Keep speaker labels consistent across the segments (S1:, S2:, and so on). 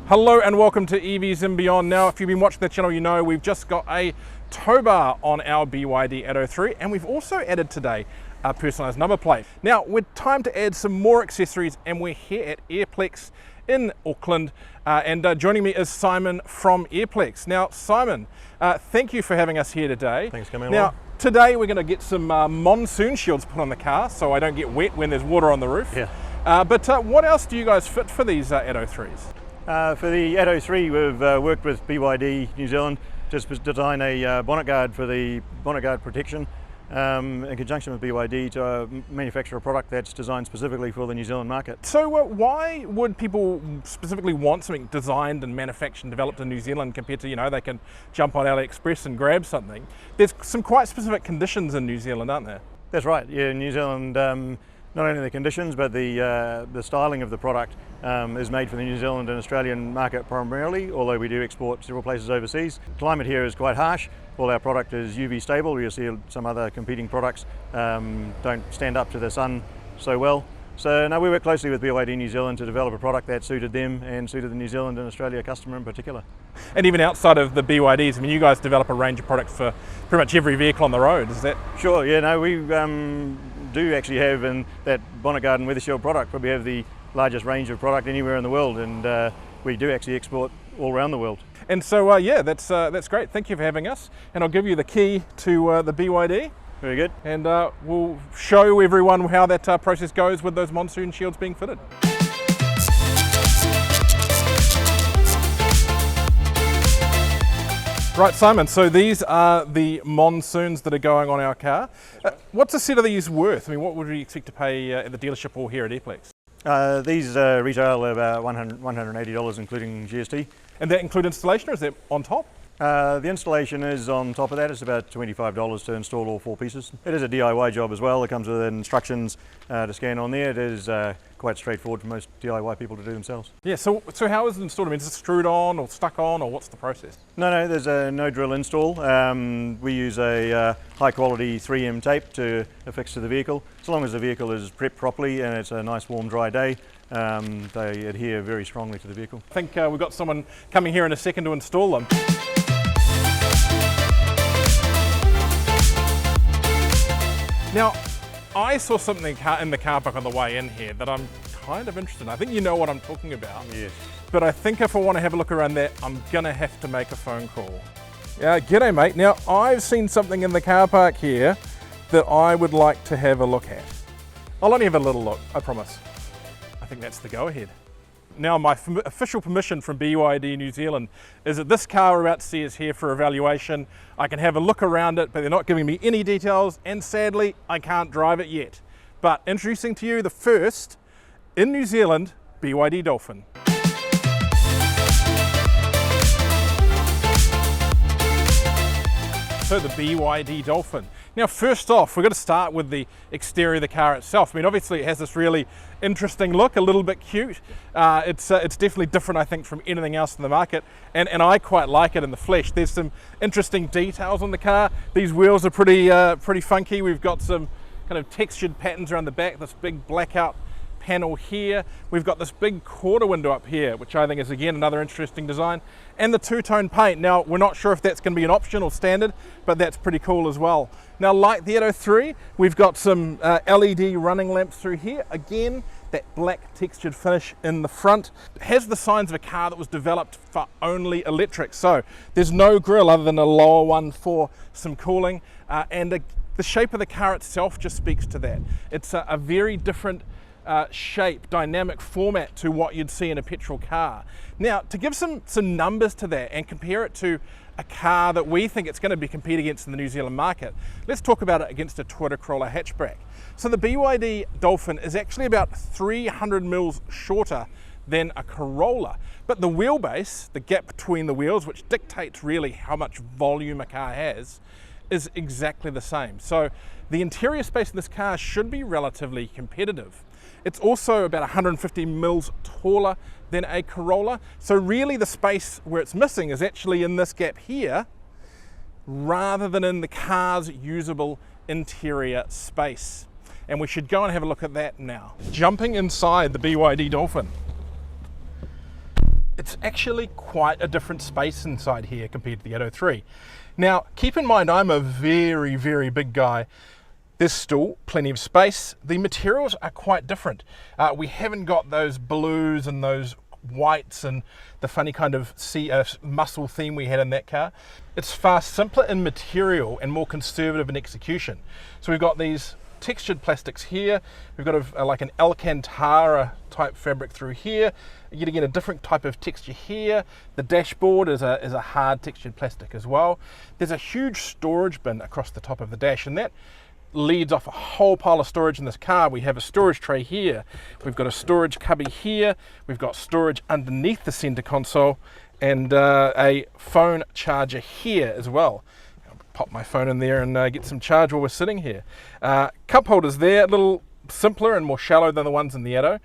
S1: Hello and welcome to EVs and Beyond. Now, if you've been watching the channel, you know we've just got a tow bar on our BYD Atto 3, and we've also added today a personalised number plate. Now, we're time to add some more accessories, and we're here at Airplex in Auckland, and joining me is Simon from Airplex. Now, Simon, thank you for having us here today.
S2: Thanks for coming
S1: along.
S2: Now,
S1: today we're going to get some Monsoon Shields put on the car so I don't get wet when there's water on the roof.
S2: Yeah.
S1: But what else do you guys fit for these Atto 3s?
S2: For the Atto 3, we've worked with BYD New Zealand to design a bonnet guard for the bonnet guard protection in conjunction with BYD to manufacture a product that's designed specifically for the New Zealand market.
S1: So why would people specifically want something designed and manufactured and developed in New Zealand compared to, they can jump on AliExpress and grab something? There's some quite specific conditions in New Zealand, aren't there?
S2: That's right. Yeah, in New Zealand, not only the conditions, but the styling of the product is made for the New Zealand and Australian market primarily, although we do export several places overseas. Climate here is quite harsh. All our product is UV stable. You'll see some other competing products don't stand up to the sun so well. So now we work closely with BYD New Zealand to develop a product that suited them and suited the New Zealand and Australia customer in particular.
S1: And even outside of the BYDs, you guys develop a range of products for pretty much every vehicle on the road, is that?
S2: Sure, yeah, no, we do actually have in that bonnet guard and weather shield product, probably have the largest range of product anywhere in the world, and we do actually export all around the world.
S1: And so, yeah, that's great. Thank you for having us. And I'll give you the key to the BYD.
S2: Very good.
S1: And we'll show everyone how that process goes with those Monsoon Shields being fitted. Right, Simon, so these are the Monsoons that are going on our car. What's a set of these worth? What would we expect to pay at the dealership or here at Airplex?
S2: These retail about $180 including GST.
S1: And that include installation, or is that on top?
S2: The installation is on top of that. It's about $25 to install all 4 pieces. It is a DIY job as well. It comes with instructions to scan on there. It is quite straightforward for most DIY people to do themselves.
S1: Yeah, so how is it installed? Is it screwed on or stuck on, or what's the process?
S2: No, there's a no drill install. We use a high quality 3M tape to affix to the vehicle. As long as the vehicle is prepped properly and it's a nice warm dry day, they adhere very strongly to the vehicle.
S1: I think we've got someone coming here in a second to install them. Now, I saw something in the car park on the way in here that I'm kind of interested in. I think you know what I'm talking about.
S2: Yes.
S1: But I think if I want to have a look around that, I'm gonna have to make a phone call. Yeah, g'day mate. Now, I've seen something in the car park here that I would like to have a look at. I'll only have a little look, I promise. I think that's the go-ahead. Now, my official permission from BYD New Zealand is that this car we're about to see is here for evaluation. I can have a look around it, but they're not giving me any details, and sadly, I can't drive it yet. But introducing to you the first, in New Zealand, BYD Dolphin. So the BYD Dolphin. Now, first off, we're going to start with the exterior of the car itself. Obviously it has this really interesting look, a little bit cute. It's definitely different, I think, from anything else in the market, and I quite like it in the flesh. There's some interesting details on the car. These wheels are pretty funky. We've got some kind of textured patterns around the back, this big blackout panel here. We've got this big quarter window up here, which I think is again another interesting design, and the two-tone paint. Now, we're not sure if that's going to be an option or standard, but that's pretty cool as well. Now, like the Atto 3, we've got some LED running lamps through here. Again, that black textured finish in the front. It has the signs of a car that was developed for only electric, so there's no grille other than a lower one for some cooling, and the shape of the car itself just speaks to that. It's a very different shape, dynamic format to what you'd see in a petrol car. Now, to give some numbers to that and compare it to a car that we think it's going to be compete against in the New Zealand market, let's talk about it against a Toyota Corolla hatchback. So the BYD Dolphin is actually about 300 mils shorter than a Corolla, but the wheelbase, the gap between the wheels, which dictates really how much volume a car has, is exactly the same. So the interior space in this car should be relatively competitive. It's also about 150 mils taller than a Corolla. So really the space where it's missing is actually in this gap here, rather than in the car's usable interior space. And we should go and have a look at that now. Jumping inside the BYD Dolphin. it's actually quite a different space inside here compared to the Atto 3. Now, keep in mind, I'm a very, very big guy. There's still plenty of space. The materials are quite different. We haven't got those blues and those whites and the funny kind of muscle theme we had in that car. It's far simpler in material and more conservative in execution. So we've got these textured plastics here. We've got like an Alcantara type fabric through here. Yet again, a different type of texture here. The dashboard is a hard textured plastic as well. There's a huge storage bin across the top of the dash, and that leads off a whole pile of storage in this car. We have a storage tray here. We've got a storage cubby here. We've got storage underneath the center console, and a phone charger here as well. Pop my phone in there and get some charge while we're sitting here. Cup holders there, a little simpler and more shallow than the ones in the Atto,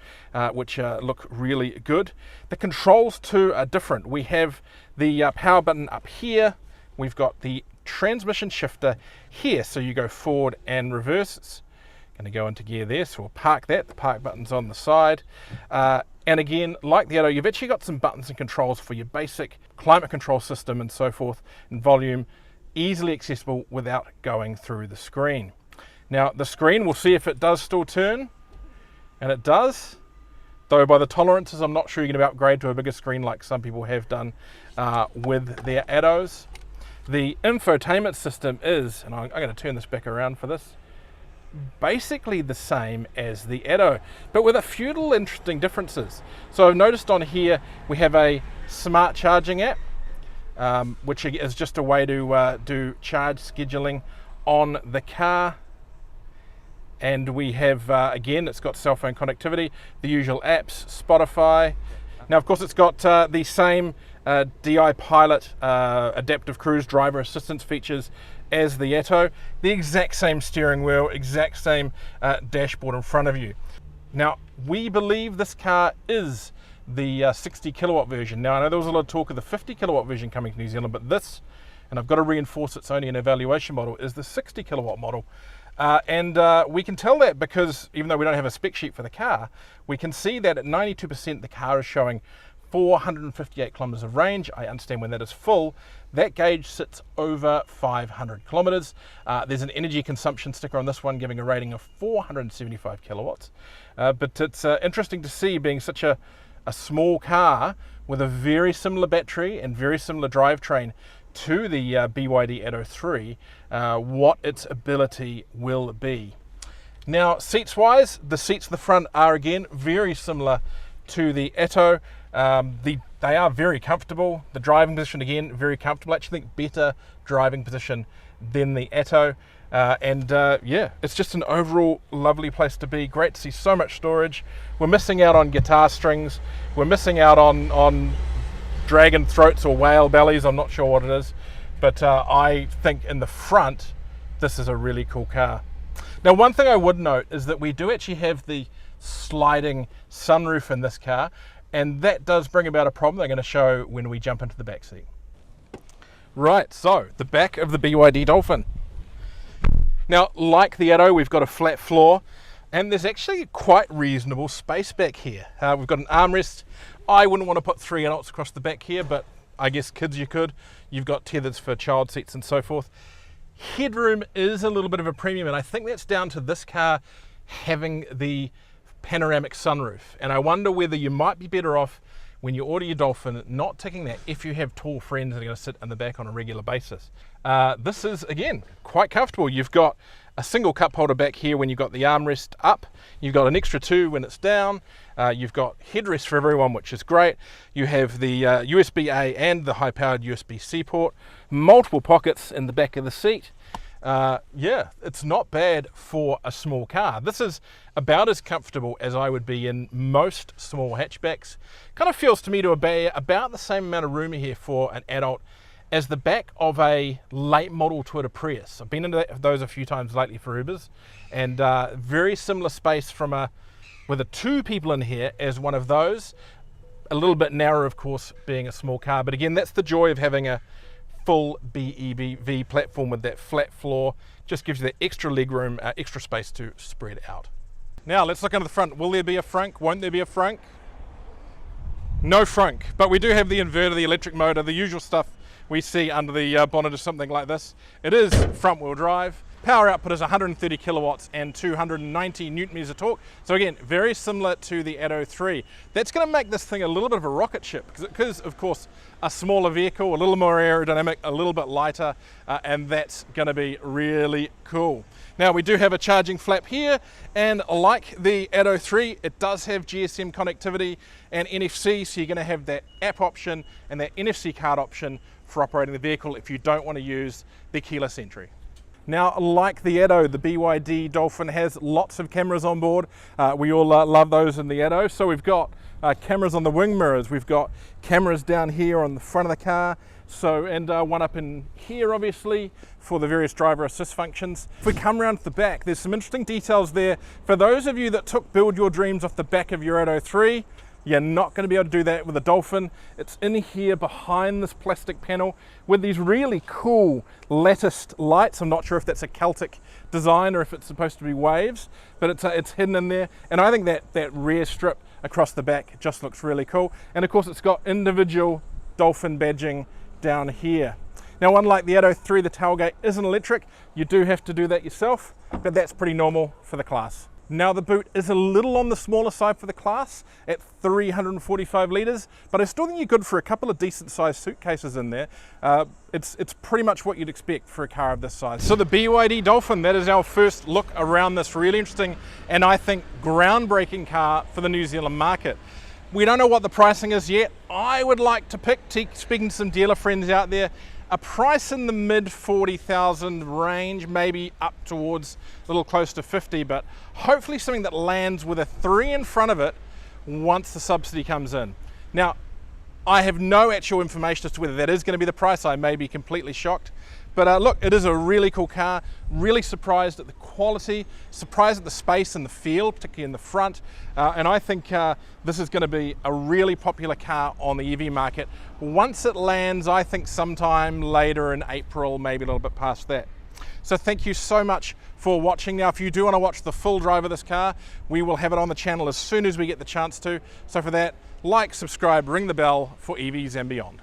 S1: which look really good. The controls too are different. We have the power button up here. We've got the transmission shifter here, so you go forward and reverse. It's going to go into gear there, so we'll park that. The park button's on the side. And again, like the Atto, you've actually got some buttons and controls for your basic climate control system and so forth, and volume, easily accessible without going through the screen. Now the screen, we'll see if it does still turn, and it does, though by the tolerances I'm not sure you're going to upgrade to a bigger screen like some people have done with their Attos. The infotainment system is, and I'm going to turn this back around for this, basically the same as the Atto, but with a few little interesting differences. So I've noticed on here we have a smart charging app, which is just a way to do charge scheduling on the car. And we have, again, it's got cell phone connectivity, the usual apps, Spotify. Now, of course, it's got the same DI Pilot adaptive cruise driver assistance features as the Atto, the exact same steering wheel, exact same dashboard in front of you. Now, we believe this car is the 60 kilowatt version. Now, I know there was a lot of talk of the 50 kilowatt version coming to New Zealand, but this, and I've got to reinforce it's only an evaluation model, is the 60 kilowatt model. And we can tell that because even though we don't have a spec sheet for the car, we can see that at 92% the car is showing 458 kilometers of range. I understand when that is full, that gauge sits over 500 kilometers. There's an energy consumption sticker on this one giving a rating of 475 kilowatts. But it's interesting to see, being such a small car with a very similar battery and very similar drivetrain to the BYD Atto 3, what its ability will be. Now, seats wise, the seats at the front are again very similar to the Atto. They are very comfortable. The driving position, again, very comfortable. I actually think better driving position than the Atto. Yeah, it's just an overall lovely place to be. Great to see so much storage. We're missing out on guitar strings. We're missing out on dragon throats or whale bellies. I'm not sure what it is. But I think in the front, this is a really cool car. Now, one thing I would note is that we do actually have the sliding sunroof in this car, and that does bring about a problem I'm going to show when we jump into the back seat. Right, so the back of the BYD Dolphin. Now, like the Atto, we've got a flat floor, and there's actually quite reasonable space back here. We've got an armrest. I wouldn't want to put 3 adults across the back here, but I guess kids you could. You've got tethers for child seats and so forth. Headroom is a little bit of a premium, and I think that's down to this car having the panoramic sunroof. And I wonder whether you might be better off when you order your Dolphin not ticking that if you have tall friends that are going to sit in the back on a regular basis. This is, again, quite comfortable. You've got a single cup holder back here when you've got the armrest up. You've got an extra 2 when it's down. You've got headrest for everyone, which is great. You have the USB-A and the high-powered USB-C port. Multiple pockets in the back of the seat. Yeah, it's not bad for a small car. This is about as comfortable as I would be in most small hatchbacks. Kind of feels to me to be about the same amount of room here for an adult as the back of a late model Toyota Prius. I've been into those a few times lately for Ubers, and very similar space from with 2 people in here as one of those. A little bit narrower, of course, being a small car, but again, that's the joy of having a full BEV platform with that flat floor. Just gives you that extra leg room, extra space to spread out. Now let's look under the front. Will there be a frunk? Won't there be a frunk? No frunk, but we do have the inverter, the electric motor, the usual stuff we see under the bonnet of something like this. It is front wheel drive. Power output is 130 kilowatts and 290 newton meters of torque. So again, very similar to the Atto 3. That's going to make this thing a little bit of a rocket ship because of course, a smaller vehicle, a little more aerodynamic, a little bit lighter, and that's going to be really cool. Now we do have a charging flap here, and like the Atto 3, it does have GSM connectivity and NFC, so you're going to have that app option and that NFC card option for operating the vehicle if you don't want to use the keyless entry. Now, like the Atto, the BYD Dolphin has lots of cameras on board. We all love those in the Atto. So we've got cameras on the wing mirrors. We've got cameras down here on the front of the car. And one up in here, obviously, for the various driver assist functions. If we come around to the back, there's some interesting details there. For those of you that took Build Your Dreams off the back of your Atto 3, you're not going to be able to do that with a Dolphin. It's in here behind this plastic panel with these really cool latticed lights. I'm not sure if that's a Celtic design or if it's supposed to be waves, but it's hidden in there. And I think that rear strip across the back just looks really cool. And of course, it's got individual Dolphin badging down here. Now, unlike the Atto 3, the tailgate isn't electric. You do have to do that yourself, but that's pretty normal for the class. Now the boot is a little on the smaller side for the class at 345 litres, but I still think you're good for a couple of decent sized suitcases in there. It's pretty much what you'd expect for a car of this size. So the BYD Dolphin, that is our first look around this really interesting and I think groundbreaking car for the New Zealand market. We don't know what the pricing is yet. I would like to pick, speaking to some dealer friends out there, a price in the mid 40,000 range, maybe up towards a little close to 50, but hopefully something that lands with a 3 in front of it once the subsidy comes in. Now, I have no actual information as to whether that is going to be the price. I may be completely shocked. But look, it is a really cool car, really surprised at the quality, surprised at the space and the feel, particularly in the front. And I think this is going to be a really popular car on the EV market. Once it lands, I think sometime later in April, maybe a little bit past that. So thank you so much for watching. Now, if you do want to watch the full drive of this car, we will have it on the channel as soon as we get the chance to. So for that, like, subscribe, ring the bell for EVs and beyond.